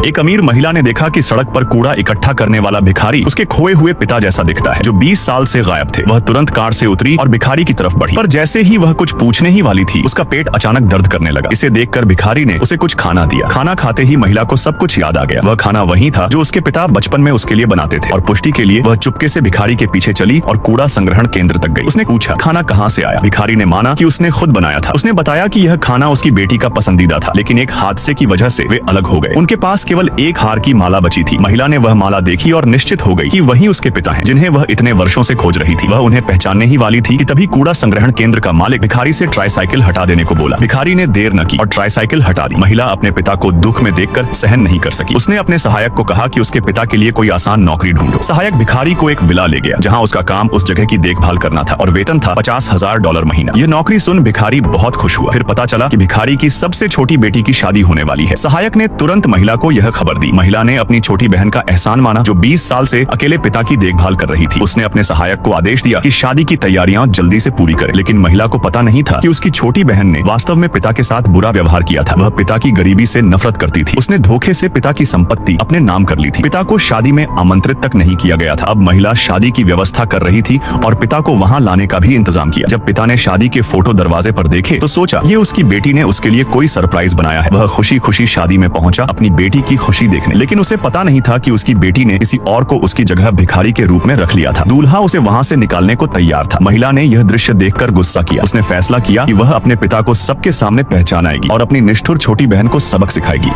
एक अमीर महिला ने देखा कि सड़क पर कूड़ा इकट्ठा करने वाला भिखारी उसके खोए हुए पिता जैसा दिखता है, जो 20 साल से गायब थे। वह तुरंत कार से उतरी और भिखारी की तरफ बढ़ी, पर जैसे ही वह कुछ पूछने ही वाली थी, उसका पेट अचानक दर्द करने लगा। इसे देखकर भिखारी ने उसे कुछ खाना दिया। खाना खाते ही महिला को सब कुछ याद आ गया। वह खाना वही था जो उसके पिता बचपन में उसके लिए बनाते थे, और पुष्टि के लिए वह चुपके से भिखारी के पीछे चली और कूड़ा संग्रहण केंद्र तक गई। उसने पूछा, खाना कहाँ से आया? भिखारी ने माना कि उसने खुद बनाया था। उसने बताया कि यह खाना उसकी बेटी का पसंदीदा था, लेकिन एक हादसे की वजह से वे अलग हो गए। उनके पास केवल एक हार की माला बची थी। महिला ने वह माला देखी और निश्चित हो गई कि वही उसके पिता हैं, जिन्हें वह इतने वर्षों से खोज रही थी। वह उन्हें पहचानने ही वाली थी कि तभी कूड़ा संग्रहण केंद्र का मालिक भिखारी से ट्राईसाइकिल हटा देने को बोला। भिखारी ने देर न की और ट्राईसाइकिल हटा दी। महिला अपने पिता को दुख में देखकर सहन नहीं कर सकी। उसने अपने सहायक को कहा कि उसके पिता के लिए कोई आसान नौकरी ढूंढो। सहायक भिखारी को एक विला ले गया, जहाँ उसका काम उस जगह की देखभाल करना था, और वेतन था $50,000 महीना। यह नौकरी सुन भिखारी बहुत खुश हुआ। फिर पता चला कि भिखारी की सबसे छोटी बेटी की शादी होने वाली है। सहायक ने तुरंत महिला को यह खबर दी। महिला ने अपनी छोटी बहन का एहसान माना, जो 20 साल से अकेले पिता की देखभाल कर रही थी। उसने अपने सहायक को आदेश दिया कि शादी की तैयारियां जल्दी से पूरी करे, लेकिन महिला को पता नहीं था कि उसकी छोटी बहन ने वास्तव में पिता के साथ बुरा व्यवहार किया था। वह पिता की गरीबी से नफरत करती थी। उसने धोखे से पिता की संपत्ति अपने नाम कर ली थी। पिता को शादी में आमंत्रित तक नहीं किया गया था। अब महिला शादी की व्यवस्था कर रही थी और पिता को वहां लाने का भी इंतजाम किया। जब पिता ने शादी के फोटो दरवाजे पर देखे तो सोचा ये उसकी बेटी ने उसके लिए कोई सरप्राइज बनाया है। वह खुशी खुशी शादी में पहुंचा अपनी बेटी की खुशी देखने, लेकिन उसे पता नहीं था कि उसकी बेटी ने किसी और को उसकी जगह भिखारी के रूप में रख लिया था। दूल्हा उसे वहां से निकालने को तैयार था। महिला ने यह दृश्य देखकर गुस्सा किया। उसने फैसला किया कि वह अपने पिता को सबके सामने पहचानाएगी और अपनी निष्ठुर छोटी बहन को सबक सिखाएगी।